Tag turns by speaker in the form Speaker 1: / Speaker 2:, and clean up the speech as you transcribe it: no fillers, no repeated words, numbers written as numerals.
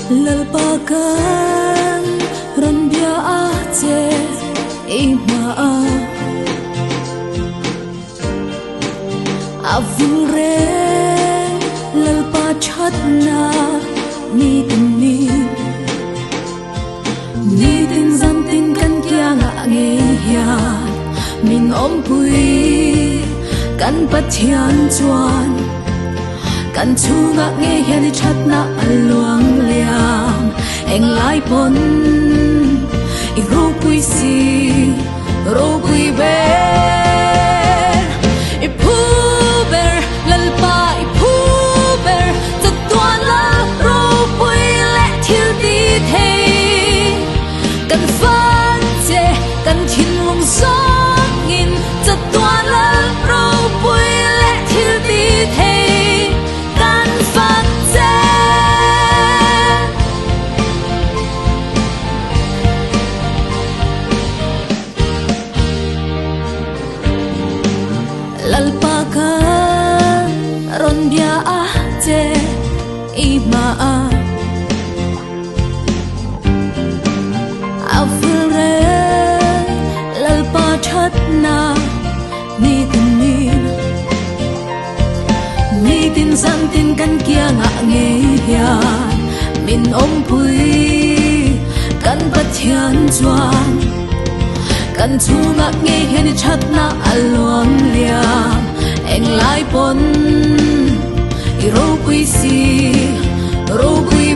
Speaker 1: lalpakan ron bia ace ima avure lalpa chatna ni tin zantin kan kya nga nge hian min om pui kan pathian chuan kan chunga nge hian I thatna alwang liam eng lai pon I ro pui si ro pui be I pu ber lalpa I pu ber ta tua la ro pui le thil ti thei kan fan che kan thin lung song in ta tua la ro pui le thil ti thei kan fan che lalpakan ron bia ace ima avure lalpa chatna ni tin zantin kan kia nga nge hian min om pui kan pathian chuan kan chunga nge hian I thatna alwang liam eng lai pon I ro pui si ro pui